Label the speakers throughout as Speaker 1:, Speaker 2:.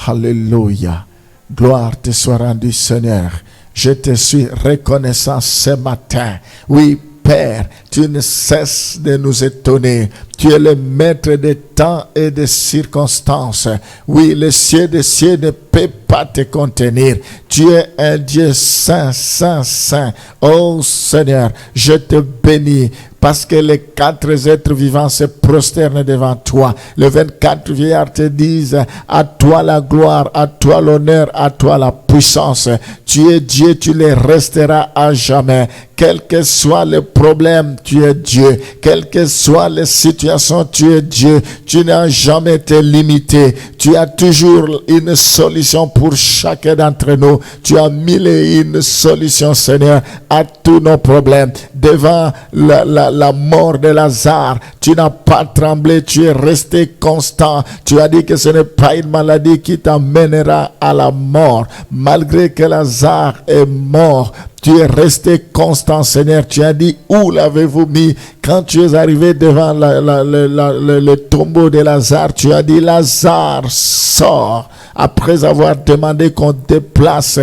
Speaker 1: Alléluia. Gloire te soit rendue, Seigneur. Je te suis reconnaissant ce matin. Oui, Père, tu ne cesses de nous étonner. Tu es le maître des temps et des circonstances. Oui, le ciel des cieux ne peut pas te contenir. Tu es un Dieu saint, saint, saint. Oh Seigneur, je te bénis parce que les 4 êtres vivants se prosternent devant toi. Les 24 vieillards te disent, à toi la gloire, à toi l'honneur, à toi la puissance. Tu es Dieu, tu le resteras à jamais. Quel que soit le problème, tu es Dieu. Quelles que soient les situations, tu es Dieu. Tu n'as jamais été limité. Tu as toujours une solution pour chacun d'entre nous. Tu as mille et une solutions, Seigneur, à tous nos problèmes. Devant la mort de Lazare, tu n'as pas tremblé, tu es resté constant. Tu as dit que ce n'est pas une maladie qui t'amènera à la mort. Malgré que Lazare est mort, tu es resté constant, Seigneur. Tu as dit, où l'avez-vous mis? Quand tu es arrivé devant le tombeau de Lazare, tu as dit, Lazare, sors. Après avoir demandé qu'on déplace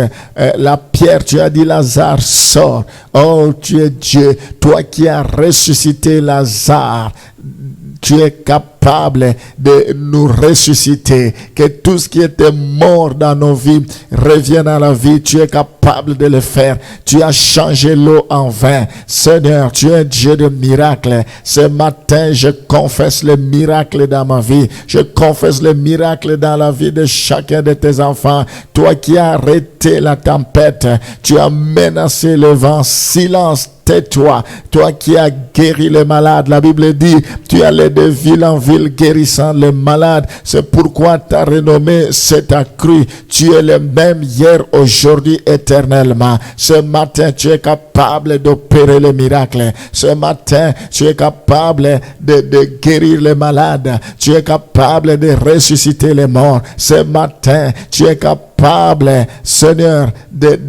Speaker 1: la pierre, tu as dit, Lazare, sors. Oh, tu es Dieu. Toi qui as ressuscité Lazare, tu es capable de nous ressusciter. Que tout ce qui était mort dans nos vies revienne à la vie. Tu es capable de le faire. Tu as changé l'eau en vin. Seigneur, tu es un Dieu de miracles. Ce matin, je confesse le miracle dans ma vie. Je confesse le miracle dans la vie de chacun de tes enfants. Toi qui as arrêté la tempête, tu as menacé le vent. Silence. Tais-toi, toi qui as guéri les malades. La Bible dit, tu allais de ville en ville guérissant les malades. C'est pourquoi ta renommée s'est accrue. Tu es le même hier, aujourd'hui, éternellement. Ce matin, tu es capable d'opérer les miracles. Ce matin, tu es capable de guérir les malades. Tu es capable de ressusciter les morts. Ce matin, tu es capable, Seigneur, de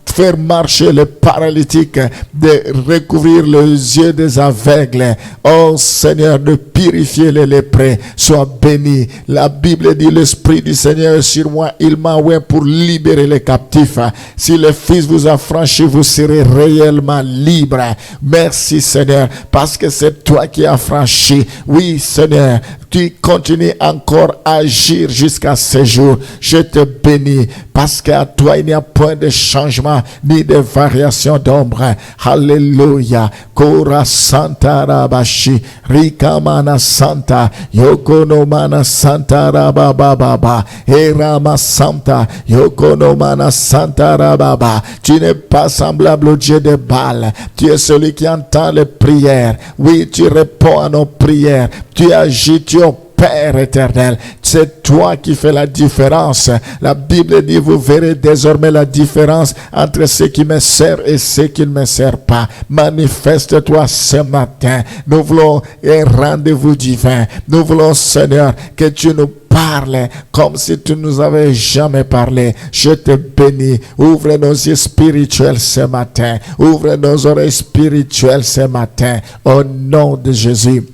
Speaker 1: faire marcher les paralytiques, de recouvrir les yeux des aveugles. Oh Seigneur, de purifier les lépreux. Sois béni. La Bible dit, l'Esprit du Seigneur est sur moi. Il m'a envoyé pour libérer les captifs. Si le Fils vous a franchi, vous serez réellement libre. Merci Seigneur, parce que c'est toi qui as franchi. Oui Seigneur, tu continues encore à agir jusqu'à ce jour. Je te bénis parce qu'à toi il n'y a point de changement ni de variation d'ombre. Alléluia. Kora Santa Rabashi Rikamana Santa Yokonomana Santa Rabababa Erama Santa Yokonomana Santa Rababa. Tu n'es pas semblable au Dieu de Baal. Tu es celui qui entend les prières. Oui, tu réponds à nos prières. Tu agis, tu Père éternel, c'est toi qui fais la différence. La Bible dit, vous verrez désormais la différence entre ceux qui me servent et ceux qui ne me servent pas. Manifeste-toi ce matin. Nous voulons un rendez-vous divin. Nous voulons, Seigneur, que tu nous parles comme si tu nous avais jamais parlé. Je te bénis. Ouvre nos yeux spirituels ce matin. Ouvre nos oreilles spirituelles ce matin. Au nom de Jésus.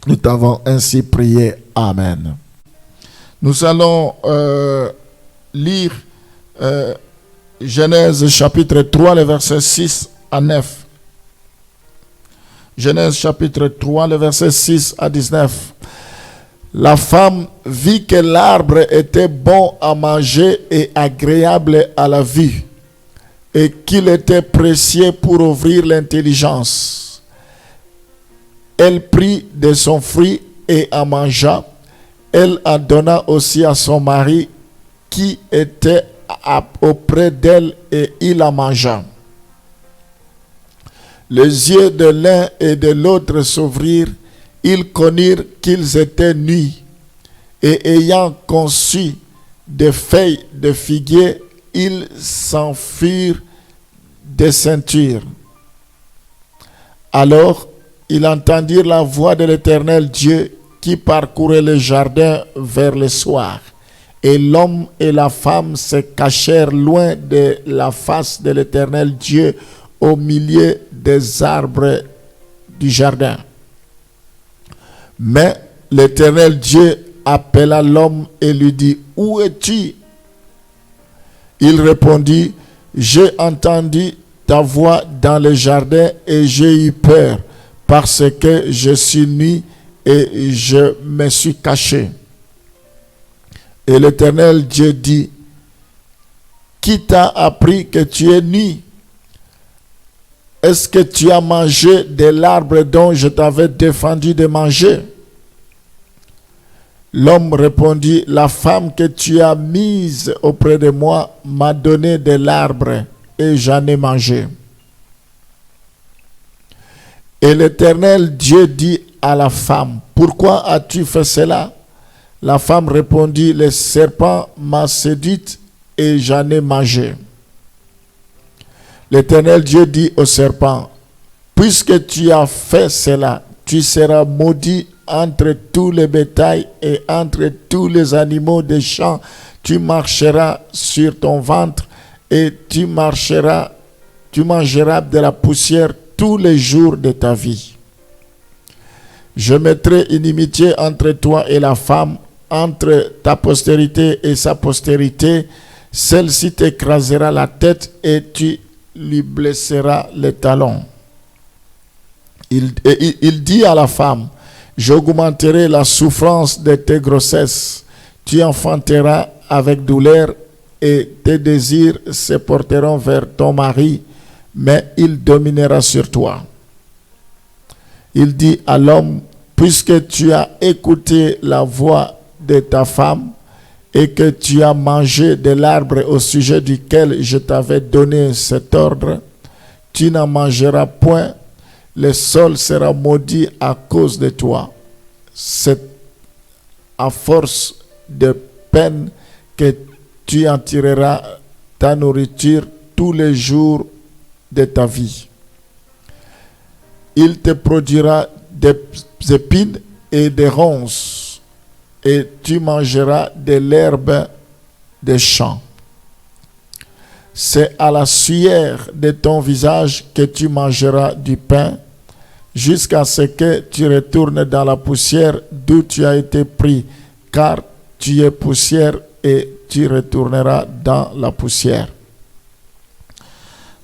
Speaker 1: Nous t'avons ainsi prié. Amen. Nous allons lire Genèse chapitre 3, le verset 6 à 9. Genèse chapitre 3, le verset 6 à 19. La femme vit que l'arbre était bon à manger et agréable à la vue, et qu'il était précieux pour ouvrir l'intelligence. Elle prit de son fruit et en mangea. Elle en donna aussi à son mari qui était auprès d'elle, et il en mangea. Les yeux de l'un et de l'autre s'ouvrirent. Ils connurent qu'ils étaient nus, et ayant conçu des feuilles de figuier, ils s'enfuirent des ceintures. Alors ils entendirent la voix de l'Éternel Dieu qui parcourait le jardin vers le soir. Et l'homme et la femme se cachèrent loin de la face de l'Éternel Dieu au milieu des arbres du jardin. Mais l'Éternel Dieu appela l'homme et lui dit, où es-tu? Il répondit, j'ai entendu ta voix dans le jardin et j'ai eu peur parce que je suis nu et je me suis caché. Et l'Éternel Dieu dit, qui t'a appris que tu es nu? Est-ce que tu as mangé de l'arbre dont je t'avais défendu de manger? L'homme répondit, la femme que tu as mise auprès de moi m'a donné de l'arbre et j'en ai mangé. Et l'Éternel Dieu dit à la femme, pourquoi as-tu fait cela? La femme répondit, le serpent m'a séduite et j'en ai mangé. L'Éternel Dieu dit au serpent, puisque tu as fait cela, tu seras maudit entre tous les bétails et entre tous les animaux des champs. Tu marcheras sur ton ventre et tu mangeras de la poussière tous les jours de ta vie. Je mettrai inimitié entre toi et la femme, entre ta postérité et sa postérité. Celle-ci t'écrasera la tête et tu lui blesseras les talons. Il dit à la femme, j'augmenterai la souffrance de tes grossesses. Tu enfanteras avec douleur et tes désirs se porteront vers ton mari, mais il dominera sur toi. Il dit à l'homme, puisque tu as écouté la voix de ta femme et que tu as mangé de l'arbre au sujet duquel je t'avais donné cet ordre, tu n'en mangeras point, le sol sera maudit à cause de toi. C'est à force de peine que tu en tireras ta nourriture tous les jours de ta vie. Il te produira des épines et des ronces, et tu mangeras de l'herbe des champs. C'est à la sueur de ton visage que tu mangeras du pain, jusqu'à ce que tu retournes dans la poussière d'où tu as été pris, car tu es poussière et tu retourneras dans la poussière.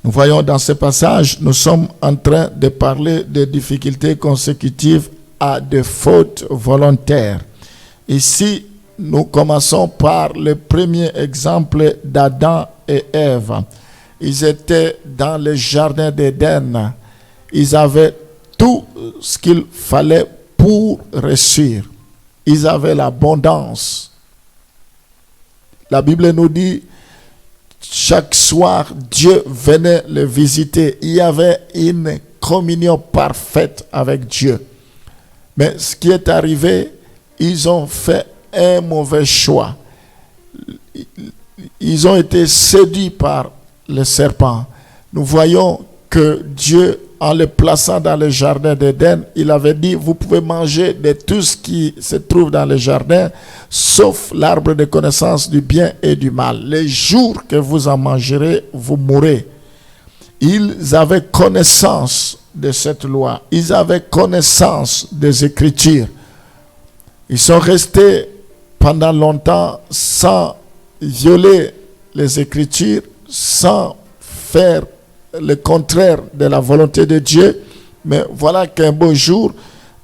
Speaker 1: Nous voyons dans ce passage, nous sommes en train de parler des difficultés consécutives à des fautes volontaires. Ici, nous commençons par le premier exemple d'Adam et Ève. Ils étaient dans le jardin d'Éden. Ils avaient tout ce qu'il fallait pour réussir. Ils avaient l'abondance. La Bible nous dit, chaque soir, Dieu venait les visiter. Il y avait une communion parfaite avec Dieu. Mais ce qui est arrivé, ils ont fait un mauvais choix. Ils ont été séduits par le serpent. Nous voyons que Dieu, en les plaçant dans le jardin d'Éden, il avait dit, vous pouvez manger de tout ce qui se trouve dans le jardin, sauf l'arbre de connaissance du bien et du mal. Les jours que vous en mangerez, vous mourrez. Ils avaient connaissance de cette loi. Ils avaient connaissance des Écritures. Ils sont restés pendant longtemps sans violer les Écritures, sans faire le contraire de la volonté de Dieu. Mais voilà qu'un beau jour,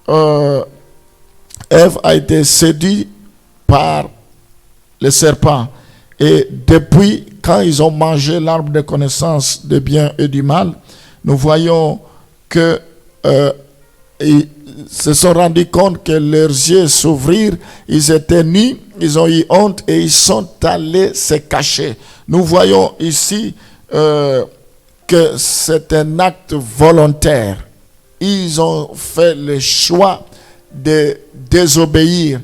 Speaker 1: Ève a été séduite par le serpent. Et depuis, quand ils ont mangé l'arbre de connaissance du bien et du mal, nous voyons que ils se sont rendus compte que leurs yeux s'ouvrirent, ils étaient nus, ils ont eu honte et ils sont allés se cacher. Nous voyons ici que c'est un acte volontaire. Ils ont fait le choix de désobéir.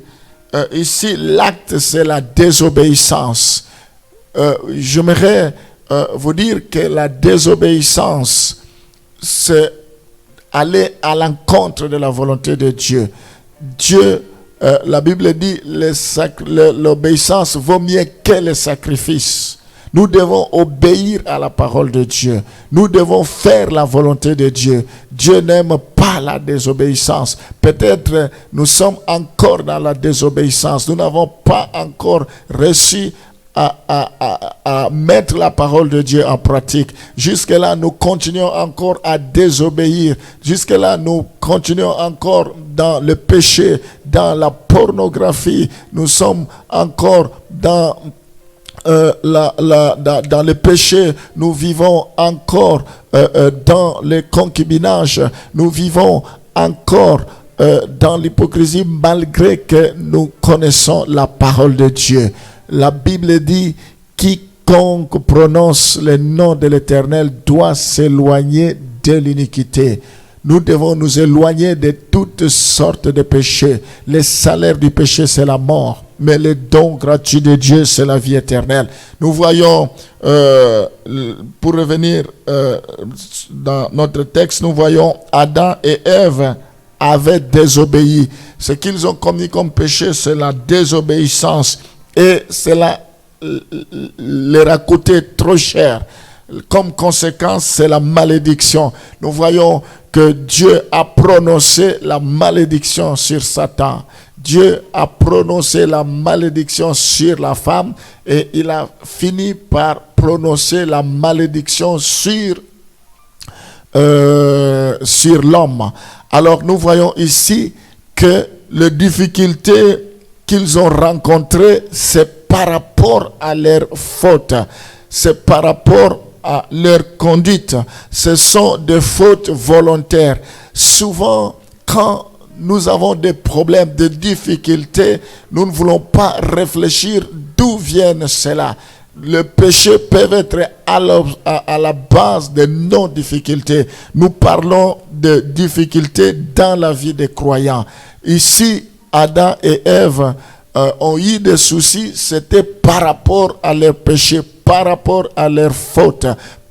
Speaker 1: Ici, l'acte, c'est la désobéissance. J'aimerais vous dire que la désobéissance, c'est aller à l'encontre de la volonté de Dieu. Dieu, la Bible dit, l'obéissance vaut mieux que le sacrifice. Nous devons obéir à la parole de Dieu. Nous devons faire la volonté de Dieu. Dieu n'aime pas la désobéissance. Peut-être nous sommes encore dans la désobéissance. Nous n'avons pas encore réussi à mettre la parole de Dieu en pratique. Jusque-là, nous continuons encore à désobéir. Jusque-là, nous continuons encore dans le péché, dans la pornographie. Nous sommes encore dans dans le péché. Nous vivons encore dans le concubinage. Nous vivons encore dans l'hypocrisie malgré que nous connaissons la parole de Dieu. La Bible dit: quiconque prononce le nom de l'Éternel doit s'éloigner de l'iniquité. Nous devons nous éloigner de toutes sortes de péchés. Le salaire du péché, c'est la mort. Mais le don gratuit de Dieu, c'est la vie éternelle. Nous voyons, pour revenir dans notre texte, nous voyons Adam et Ève avaient désobéi. Ce qu'ils ont commis comme péché, c'est la désobéissance. Et cela leur a coûté trop cher. Comme conséquence, c'est la malédiction. Nous voyons que Dieu a prononcé la malédiction sur Satan. Dieu a prononcé la malédiction sur la femme et il a fini par prononcer la malédiction sur l'homme. Alors nous voyons ici que les difficultés qu'ils ont rencontrées, c'est par rapport à leur faute, c'est par rapport à leur conduite. Ce sont des fautes volontaires. Souvent, quand nous avons des problèmes, des difficultés, nous ne voulons pas réfléchir d'où viennent cela. Le péché peut être à la base de nos difficultés. Nous parlons de difficultés dans la vie des croyants. Ici, Adam et Ève ont eu des soucis, c'était par rapport à leur péché, par rapport à leur faute,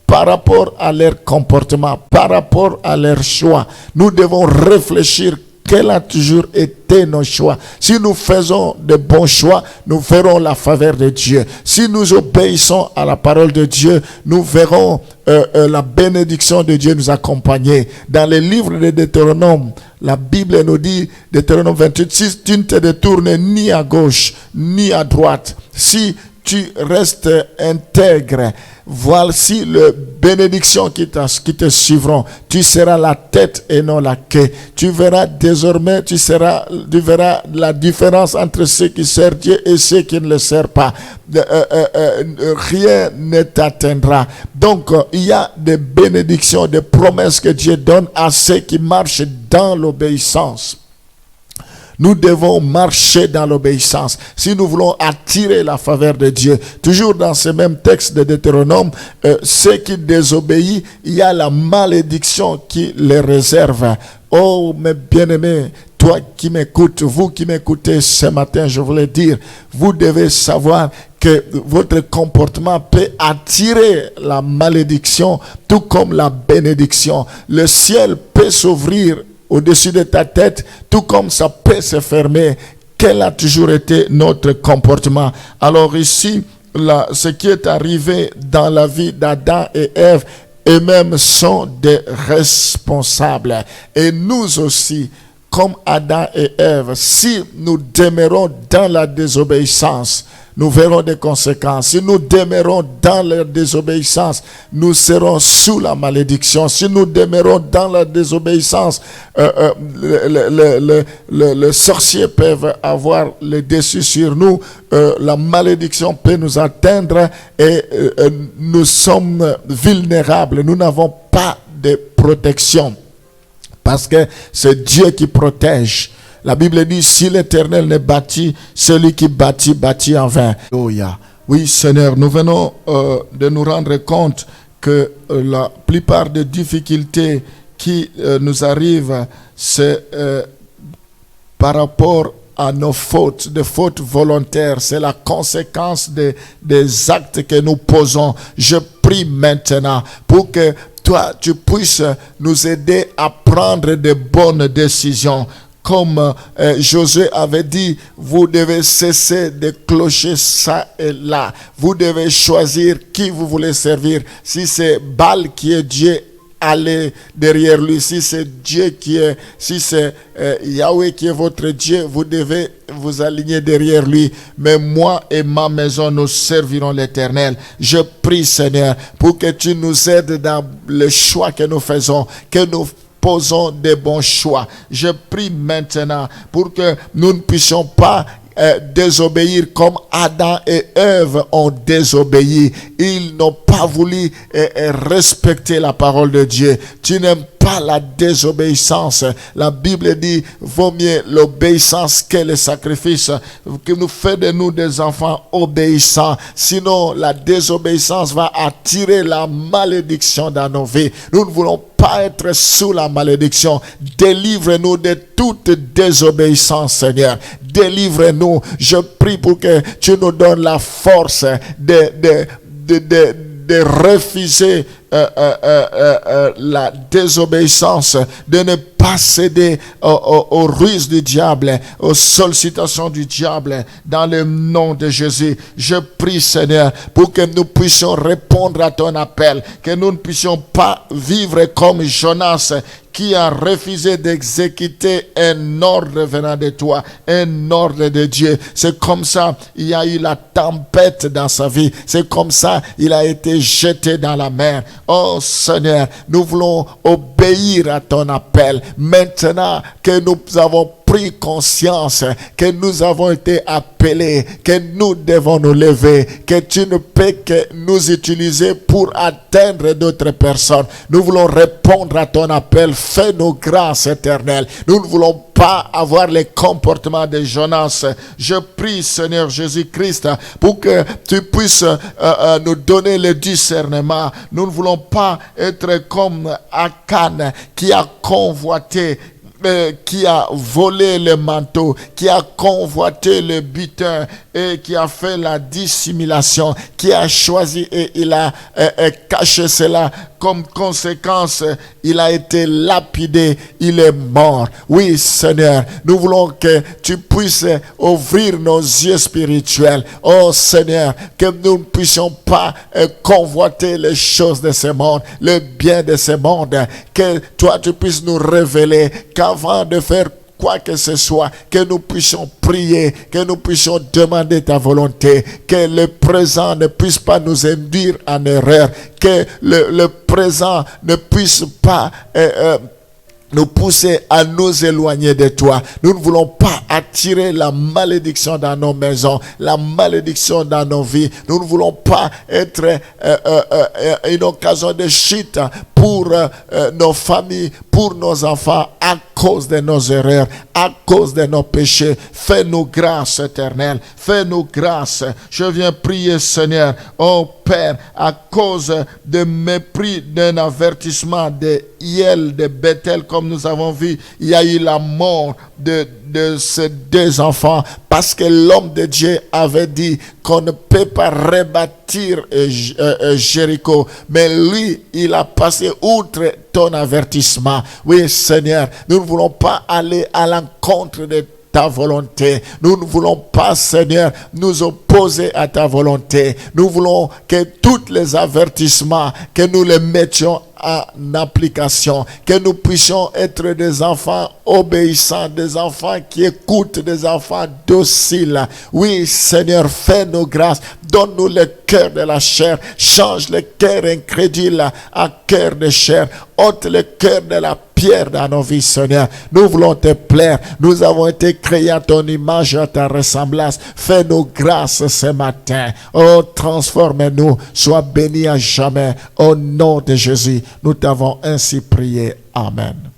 Speaker 1: par rapport à leur comportement, par rapport à leur choix. Nous devons réfléchir quel a toujours été nos choix. Si nous faisons de bons choix, nous verrons la faveur de Dieu. Si nous obéissons à la parole de Dieu, nous verrons la bénédiction de Dieu nous accompagner. Dans les livres de Deutéronome, la Bible nous dit, Deutéronome 28, si tu ne te détournes ni à gauche, ni à droite, si tu restes intègre, voici les bénédictions qui te suivront. Tu seras la tête et non la queue. Tu verras désormais, tu verras la différence entre ceux qui servent Dieu et ceux qui ne le servent pas. Rien ne t'atteindra. Donc, il y a des bénédictions, des promesses que Dieu donne à ceux qui marchent dans l'obéissance. Nous devons marcher dans l'obéissance si nous voulons attirer la faveur de Dieu. Toujours dans ce même texte de Deutéronome, ceux qui désobéissent, il y a la malédiction qui les réserve. Oh, mes bien-aimés, toi qui m'écoutes, vous qui m'écoutez ce matin, je voulais dire, vous devez savoir que votre comportement peut attirer la malédiction, tout comme la bénédiction. Le ciel peut s'ouvrir au-dessus de ta tête, tout comme ça peut se fermer. Quel a toujours été notre comportement? Alors ici, ce qui est arrivé dans la vie d'Adam et Ève, eux-mêmes sont des responsables. Et nous aussi, comme Adam et Ève, si nous demeurons dans la désobéissance, nous verrons des conséquences. Si nous demeurons dans la désobéissance, nous serons sous la malédiction. Si nous demeurons dans la désobéissance, les sorciers peuvent avoir le dessus sur nous. La malédiction peut nous atteindre et nous sommes vulnérables. Nous n'avons pas de protection parce que c'est Dieu qui protège. La Bible dit, si l'Éternel ne bâtit, celui qui bâtit en vain. Alléluia. Oui, Seigneur, nous venons de nous rendre compte que la plupart des difficultés qui nous arrivent, c'est par rapport à nos fautes, des fautes volontaires. C'est la conséquence des actes que nous posons. Je prie maintenant pour que toi, tu puisses nous aider à prendre de bonnes décisions. Comme Josué avait dit, vous devez cesser de clocher ça et là. Vous devez choisir qui vous voulez servir. Si c'est Baal qui est Dieu, allez derrière lui. Si c'est Dieu qui est, si c'est Yahweh qui est votre Dieu, vous devez vous aligner derrière lui. Mais moi et ma maison, nous servirons l'Éternel. Je prie, Seigneur, pour que tu nous aides dans le choix que nous faisons, que nous posons des bons choix. Je prie maintenant pour que nous ne puissions pas désobéir comme Adam et Ève ont désobéi. Ils n'ont pas voulu respecter la parole de Dieu. Tu n'aimes pas la désobéissance. La Bible dit, vaut mieux l'obéissance que le sacrifice. Que nous fait de nous des enfants obéissants. Sinon, la désobéissance va attirer la malédiction dans nos vies. Nous ne voulons pas être sous la malédiction. Délivre-nous de toute désobéissance, Seigneur. Délivre-nous. Je prie pour que tu nous donnes la force de refuser la désobéissance, de ne pas céder aux ruses du diable, aux sollicitations du diable, dans le nom de Jésus. Je prie, Seigneur, pour que nous puissions répondre à ton appel, que nous ne puissions pas vivre comme Jonas, qui a refusé d'exécuter un ordre venant de toi, un ordre de Dieu. C'est comme ça, il y a eu la tempête dans sa vie. C'est comme ça, il a été jeté dans la mer. Oh Seigneur, nous voulons obéir à ton appel. Maintenant que nous avons pris conscience que nous avons été appelés, que nous devons nous lever, que tu ne peux que nous utiliser pour atteindre d'autres personnes. Nous voulons répondre à ton appel. Fais-nous grâce éternelle. Nous ne voulons pas avoir les comportements de Jonas. Je prie, Seigneur Jésus-Christ, pour que tu puisses nous donner le discernement. Nous ne voulons pas être comme Akan qui a convoité, qui a volé le manteau, qui a convoité le butin et qui a fait la dissimulation, qui a choisi et il a caché cela. Comme conséquence, il a été lapidé, il est mort. Oui, Seigneur, nous voulons que tu puisses ouvrir nos yeux spirituels. Oh Seigneur, que nous ne puissions pas convoiter les choses de ce monde, le bien de ce monde. Que toi, tu puisses nous révéler qu'avant de faire quoi que ce soit, que nous puissions prier, que nous puissions demander ta volonté, que le présent ne puisse pas nous induire en erreur, que le présent ne puisse pas nous pousser à nous éloigner de toi. Nous ne voulons pas attirer la malédiction dans nos maisons, la malédiction dans nos vies. Nous ne voulons pas être une occasion de chute pour nos familles, pour nos enfants, à cause de nos erreurs, à cause de nos péchés. Fais-nous grâce éternelle, fais-nous grâce. Je viens prier, Seigneur, oh Père, à cause de mépris d'un avertissement de Hiel, de Bethel, comme nous avons vu, il y a eu la mort de ces deux enfants, parce que l'homme de Dieu avait dit qu'on ne peut pas rebâtir Jéricho, mais lui, il a passé outre ton avertissement. Oui, Seigneur, nous ne voulons pas aller à l'encontre de ta volonté. Nous ne voulons pas, Seigneur, nous opposer à ta volonté. Nous voulons que tous les avertissements, que nous les mettions en application, que nous puissions être des enfants obéissants, des enfants qui écoutent, des enfants dociles. Oui, Seigneur, fais-nous grâce, donne-nous le cœur de la chair, change le cœur incrédule à cœur de chair, ôte le cœur de la pierre dans nos vies, Seigneur. Nous voulons te plaire, nous avons été créés à ton image, à ta ressemblance. Fais-nous grâce ce matin. Oh, transforme-nous, sois béni à jamais. Au nom de Jésus, nous t'avons ainsi prié. Amen.